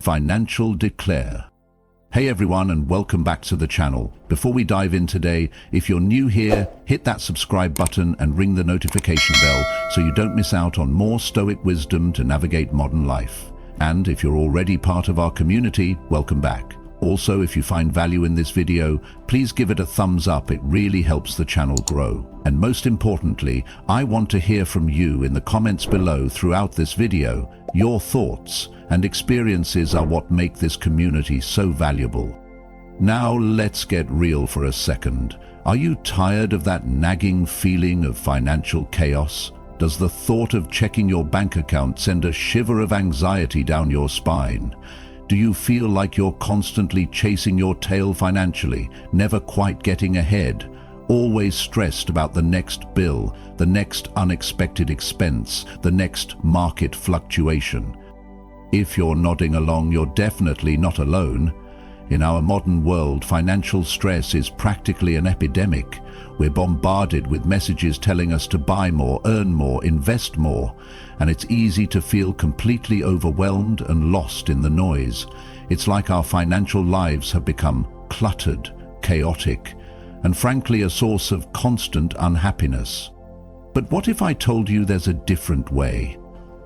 Financial Declare. Hey everyone, and welcome back to the channel. Before we dive in today, if you're new here, hit that subscribe button and ring the notification bell so you don't miss out on more Stoic wisdom to navigate modern life. And if you're already part of our community, welcome back. Also, if you find value in this video, please give it a thumbs up. It really helps the channel grow. And most importantly, I want to hear from you in the comments below throughout this video. Your thoughts and experiences are what make this community so valuable. Now let's get real for a second. Are you tired of that nagging feeling of financial chaos? Does the thought of checking your bank account send a shiver of anxiety down your spine? Do you feel like you're constantly chasing your tail financially, never quite getting ahead, always stressed about the next bill, the next unexpected expense, the next market fluctuation? If you're nodding along, you're definitely not alone. In our modern world, financial stress is practically an epidemic. We're bombarded with messages telling us to buy more, earn more, invest more, and it's easy to feel completely overwhelmed and lost in the noise. It's like our financial lives have become cluttered, chaotic, and frankly a source of constant unhappiness. But what if I told you there's a different way?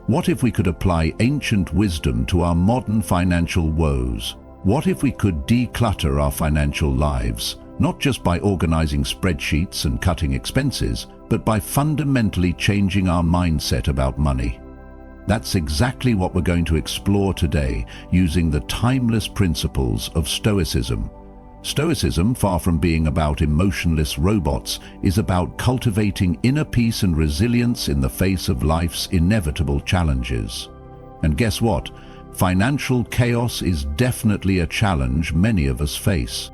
What if we could apply ancient wisdom to our modern financial woes? What if we could declutter our financial lives, not just by organizing spreadsheets and cutting expenses, but by fundamentally changing our mindset about money? That's exactly what we're going to explore today, using the timeless principles of Stoicism. Stoicism, far from being about emotionless robots, is about cultivating inner peace and resilience in the face of life's inevitable challenges. And guess what? Financial chaos is definitely a challenge many of us face.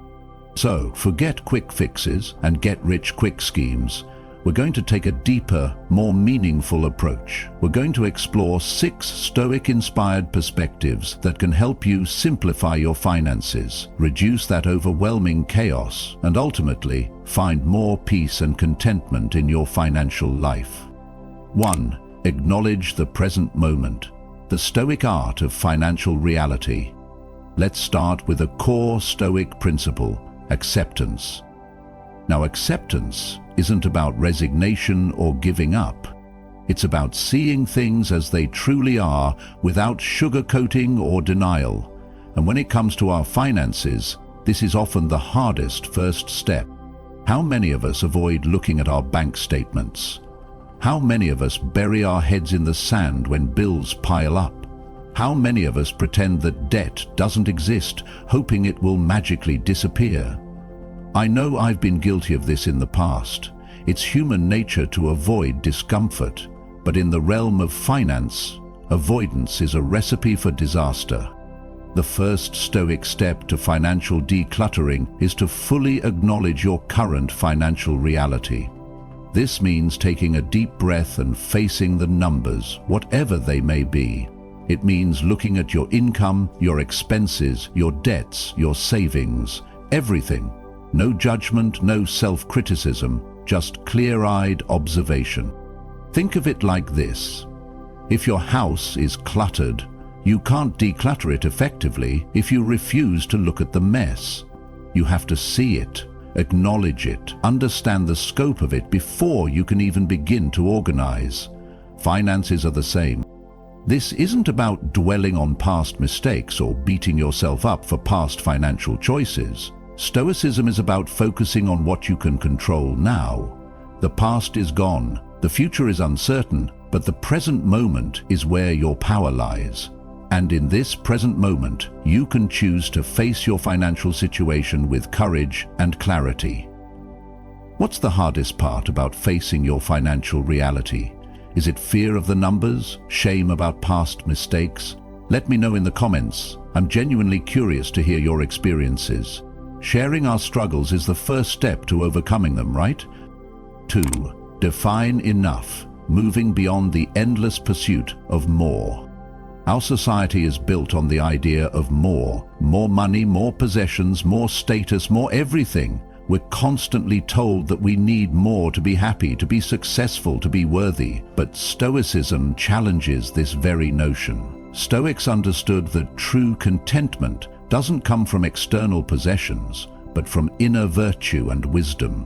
So, forget quick fixes and get-rich-quick schemes. We're going to take a deeper, more meaningful approach. We're going to explore 6 Stoic-inspired perspectives that can help you simplify your finances, reduce that overwhelming chaos, and ultimately find more peace and contentment in your financial life. 1. Acknowledge the present moment. The Stoic art of financial reality. Let's start with a core Stoic principle: acceptance. Now, acceptance isn't about resignation or giving up. It's about seeing things as they truly are without sugarcoating or denial. And when it comes to our finances, this is often the hardest first step. How many of us avoid looking at our bank statements? How many of us bury our heads in the sand when bills pile up? How many of us pretend that debt doesn't exist, hoping it will magically disappear? I know I've been guilty of this in the past. It's human nature to avoid discomfort, but in the realm of finance, avoidance is a recipe for disaster. The first Stoic step to financial decluttering is to fully acknowledge your current financial reality. This means taking a deep breath and facing the numbers, whatever they may be. It means looking at your income, your expenses, your debts, your savings, everything. No judgment, no self-criticism, just clear-eyed observation. Think of it like this. If your house is cluttered, you can't declutter it effectively if you refuse to look at the mess. You have to see it, acknowledge it, understand the scope of it before you can even begin to organize. Finances are the same. This isn't about dwelling on past mistakes or beating yourself up for past financial choices. Stoicism is about focusing on what you can control now. The past is gone, the future is uncertain, but the present moment is where your power lies. And in this present moment, you can choose to face your financial situation with courage and clarity. What's the hardest part about facing your financial reality? Is it fear of the numbers? Shame about past mistakes? Let me know in the comments. I'm genuinely curious to hear your experiences. Sharing our struggles is the first step to overcoming them, right? 2. Define enough, moving beyond the endless pursuit of more. Our society is built on the idea of more money, more possessions, more status, more everything. We're constantly told that we need more to be happy, to be successful, to be worthy. But Stoicism challenges this very notion. Stoics understood that true contentment doesn't come from external possessions, but from inner virtue and wisdom.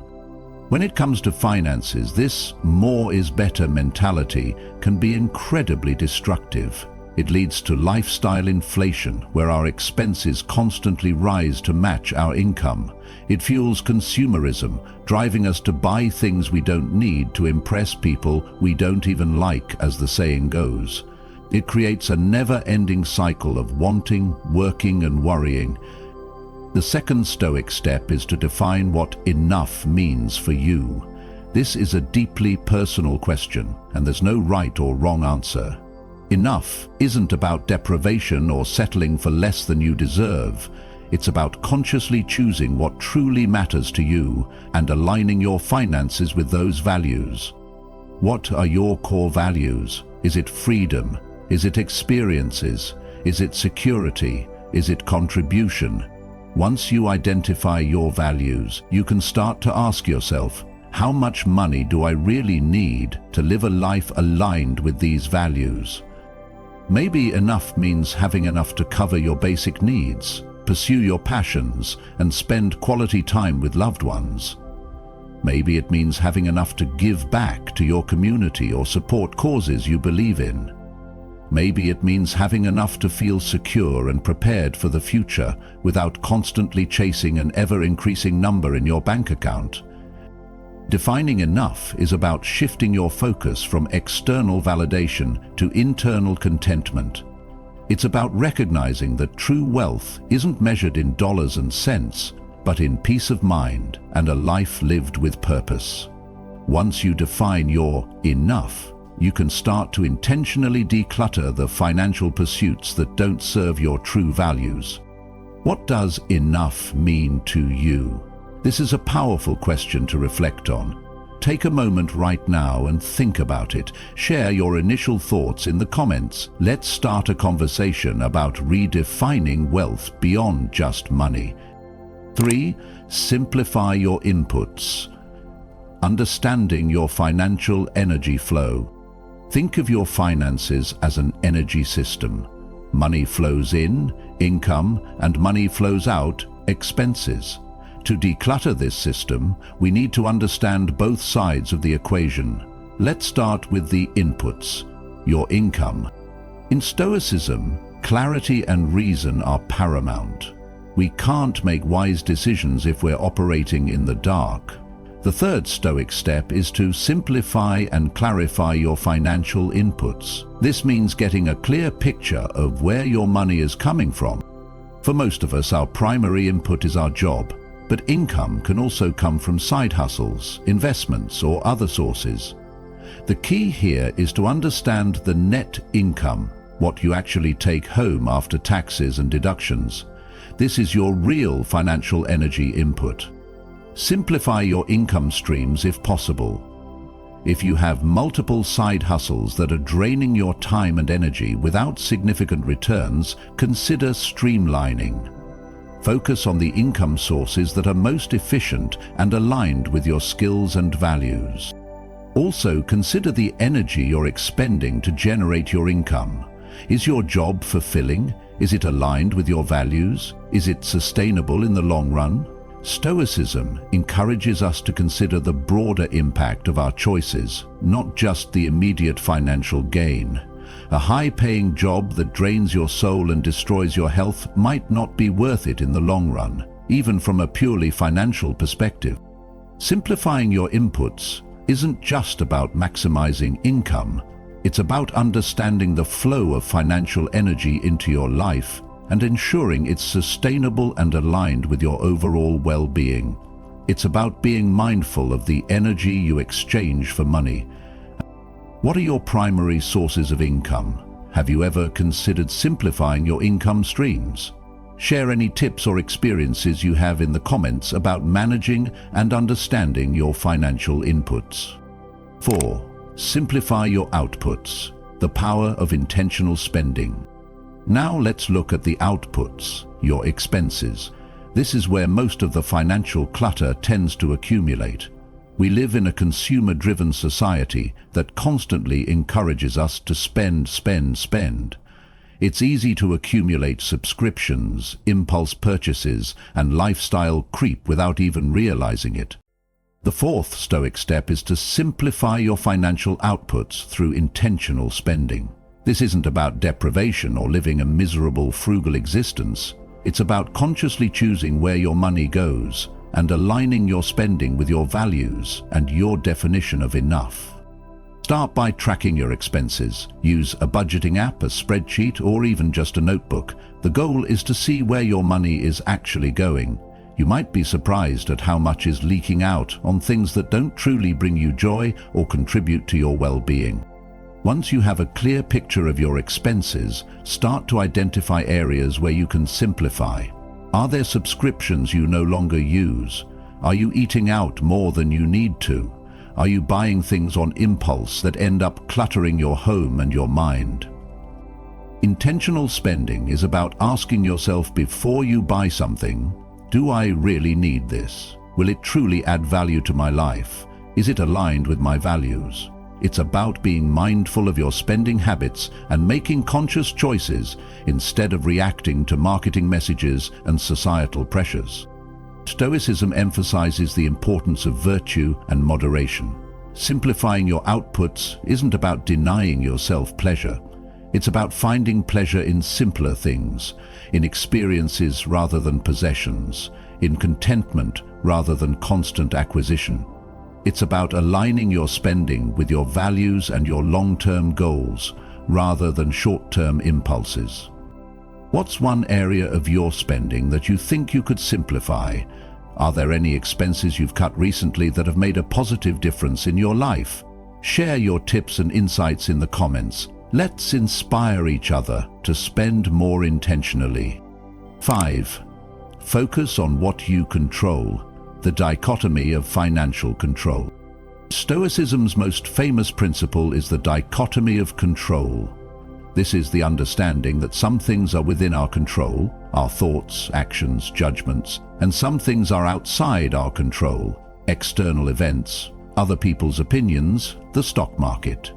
When it comes to finances, this more is better mentality can be incredibly destructive. It leads to lifestyle inflation, where our expenses constantly rise to match our income. It fuels consumerism, driving us to buy things we don't need to impress people we don't even like, as the saying goes. It creates a never-ending cycle of wanting, working, and worrying. The second Stoic step is to define what enough means for you. This is a deeply personal question, and there's no right or wrong answer. Enough isn't about deprivation or settling for less than you deserve. It's about consciously choosing what truly matters to you and aligning your finances with those values. What are your core values? Is it freedom? Is it experiences? Is it security? Is it contribution? Once you identify your values, you can start to ask yourself, how much money do I really need to live a life aligned with these values? Maybe enough means having enough to cover your basic needs, pursue your passions, and spend quality time with loved ones. Maybe it means having enough to give back to your community or support causes you believe in. Maybe it means having enough to feel secure and prepared for the future without constantly chasing an ever-increasing number in your bank account. Defining enough is about shifting your focus from external validation to internal contentment. It's about recognizing that true wealth isn't measured in dollars and cents, but in peace of mind and a life lived with purpose. Once you define your enough, you can start to intentionally declutter the financial pursuits that don't serve your true values. What does enough mean to you? This is a powerful question to reflect on. Take a moment right now and think about it. Share your initial thoughts in the comments. Let's start a conversation about redefining wealth beyond just money. 3. Simplify your inputs. Understanding your financial energy flow. Think of your finances as an energy system. Money flows in, income, and money flows out, expenses. To declutter this system, we need to understand both sides of the equation. Let's start with the inputs, your income. In Stoicism, clarity and reason are paramount. We can't make wise decisions if we're operating in the dark. The third Stoic step is to simplify and clarify your financial inputs. This means getting a clear picture of where your money is coming from. For most of us, our primary input is our job, but income can also come from side hustles, investments, or other sources. The key here is to understand the net income, what you actually take home after taxes and deductions. This is your real financial energy input. Simplify your income streams if possible. If you have multiple side hustles that are draining your time and energy without significant returns, consider streamlining. Focus on the income sources that are most efficient and aligned with your skills and values. Also, consider the energy you're expending to generate your income. Is your job fulfilling? Is it aligned with your values? Is it sustainable in the long run? Stoicism encourages us to consider the broader impact of our choices, not just the immediate financial gain. A high-paying job that drains your soul and destroys your health might not be worth it in the long run, even from a purely financial perspective. Simplifying your inputs isn't just about maximizing income. It's about understanding the flow of financial energy into your life and ensuring it's sustainable and aligned with your overall well-being. It's about being mindful of the energy you exchange for money. What are your primary sources of income? Have you ever considered simplifying your income streams? Share any tips or experiences you have in the comments about managing and understanding your financial inputs. 4. Simplify your outputs. The power of intentional spending. Now let's look at the outputs, your expenses. This is where most of the financial clutter tends to accumulate. We live in a consumer-driven society that constantly encourages us to spend. It's easy to accumulate subscriptions, impulse purchases, and lifestyle creep without even realizing it. The fourth Stoic step is to simplify your financial outputs through intentional spending. This isn't about deprivation or living a miserable, frugal existence. It's about consciously choosing where your money goes and aligning your spending with your values and your definition of enough. Start by tracking your expenses. Use a budgeting app, a spreadsheet, or even just a notebook. The goal is to see where your money is actually going. You might be surprised at how much is leaking out on things that don't truly bring you joy or contribute to your well-being. Once you have a clear picture of your expenses, start to identify areas where you can simplify. Are there subscriptions you no longer use? Are you eating out more than you need to? Are you buying things on impulse that end up cluttering your home and your mind? Intentional spending is about asking yourself before you buy something, do I really need this? Will it truly add value to my life? Is it aligned with my values? It's about being mindful of your spending habits and making conscious choices instead of reacting to marketing messages and societal pressures. Stoicism emphasizes the importance of virtue and moderation. Simplifying your outputs isn't about denying yourself pleasure. It's about finding pleasure in simpler things, in experiences rather than possessions, in contentment rather than constant acquisition. It's about aligning your spending with your values and your long-term goals rather than short-term impulses. What's one area of your spending that you think you could simplify? Are there any expenses you've cut recently that have made a positive difference in your life? Share your tips and insights in the comments. Let's inspire each other to spend more intentionally. 5. Focus on what you control. The dichotomy of financial control. Stoicism's most famous principle is the dichotomy of control. This is the understanding that some things are within our control, our thoughts, actions, judgments, and some things are outside our control, external events, other people's opinions, the stock market.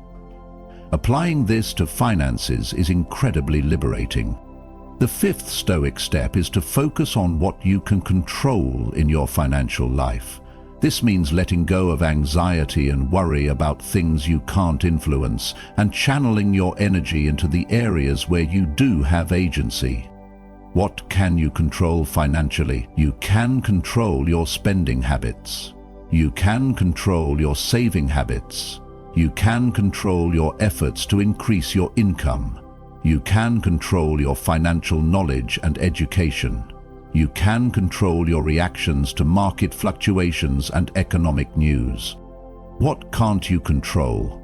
Applying this to finances is incredibly liberating. The fifth Stoic step is to focus on what you can control in your financial life. This means letting go of anxiety and worry about things you can't influence and channeling your energy into the areas where you do have agency. What can you control financially? You can control your spending habits. You can control your saving habits. You can control your efforts to increase your income. You can control your financial knowledge and education. You can control your reactions to market fluctuations and economic news. What can't you control?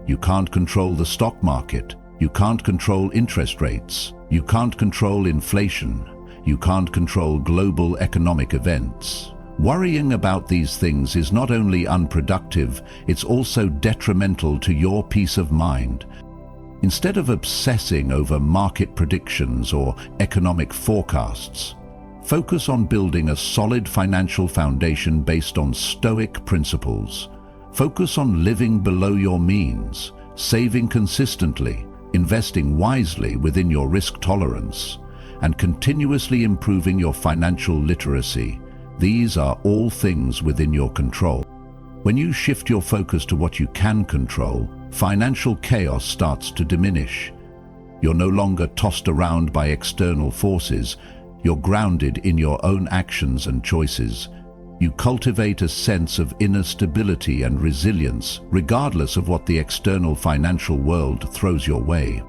You can't control the stock market. You can't control interest rates. You can't control inflation. You can't control global economic events. Worrying about these things is not only unproductive, it's also detrimental to your peace of mind. Instead of obsessing over market predictions or economic forecasts, focus on building a solid financial foundation based on Stoic principles. Focus on living below your means, saving consistently, investing wisely within your risk tolerance, and continuously improving your financial literacy. These are all things within your control. When you shift your focus to what you can control, financial chaos starts to diminish. You're no longer tossed around by external forces. You're grounded in your own actions and choices. You cultivate a sense of inner stability and resilience, regardless of what the external financial world throws your way.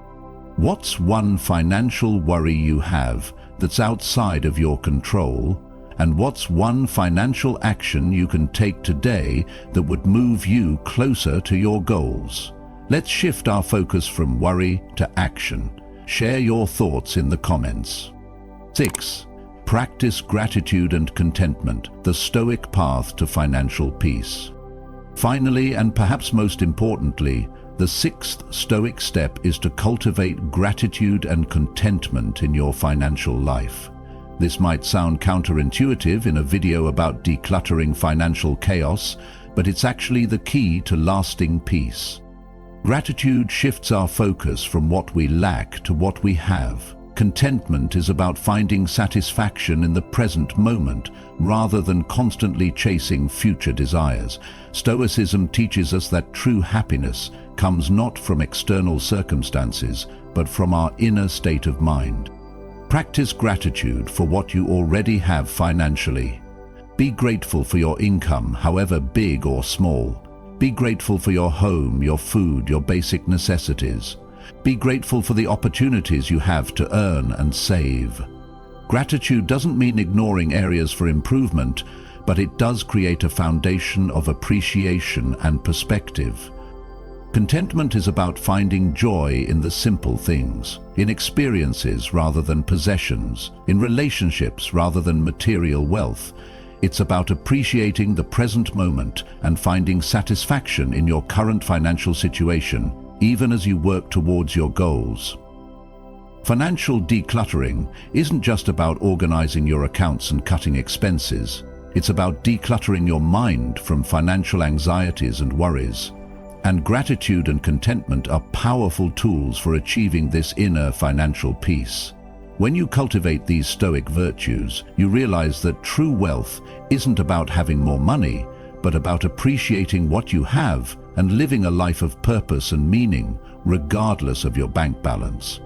What's one financial worry you have that's outside of your control? And what's one financial action you can take today that would move you closer to your goals? Let's shift our focus from worry to action. Share your thoughts in the comments. 6. Practice gratitude and contentment, the Stoic path to financial peace. Finally, and perhaps most importantly, the sixth Stoic step is to cultivate gratitude and contentment in your financial life. This might sound counterintuitive in a video about decluttering financial chaos, but it's actually the key to lasting peace. Gratitude shifts our focus from what we lack to what we have. Contentment is about finding satisfaction in the present moment rather than constantly chasing future desires. Stoicism teaches us that true happiness comes not from external circumstances, but from our inner state of mind. Practice gratitude for what you already have financially. Be grateful for your income, however big or small. Be grateful for your home, your food, your basic necessities. Be grateful for the opportunities you have to earn and save. Gratitude doesn't mean ignoring areas for improvement, but it does create a foundation of appreciation and perspective. Contentment is about finding joy in the simple things, in experiences rather than possessions, in relationships rather than material wealth. It's about appreciating the present moment and finding satisfaction in your current financial situation, even as you work towards your goals. Financial decluttering isn't just about organizing your accounts and cutting expenses. It's about decluttering your mind from financial anxieties and worries. And gratitude and contentment are powerful tools for achieving this inner financial peace. When you cultivate these Stoic virtues, you realize that true wealth isn't about having more money, but about appreciating what you have and living a life of purpose and meaning, regardless of your bank balance.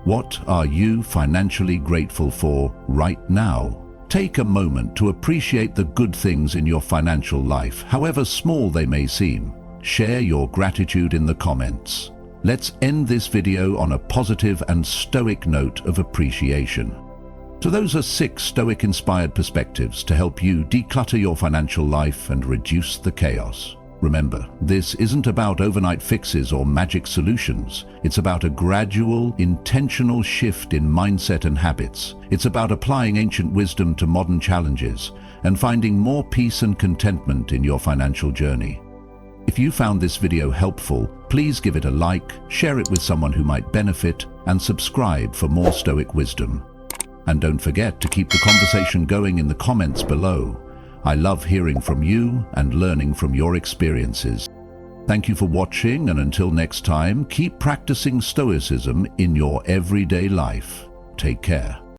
What are you financially grateful for right now? Take a moment to appreciate the good things in your financial life, however small they may seem. Share your gratitude in the comments. Let's end this video on a positive and Stoic note of appreciation. So those are 6 Stoic-inspired perspectives to help you declutter your financial life and reduce the chaos. Remember, this isn't about overnight fixes or magic solutions. It's about a gradual, intentional shift in mindset and habits. It's about applying ancient wisdom to modern challenges and finding more peace and contentment in your financial journey. If you found this video helpful, please give it a like, share it with someone who might benefit, and subscribe for more Stoic wisdom. And don't forget to keep the conversation going in the comments below. I love hearing from you and learning from your experiences. Thank you for watching, and until next time, keep practicing Stoicism in your everyday life. Take care.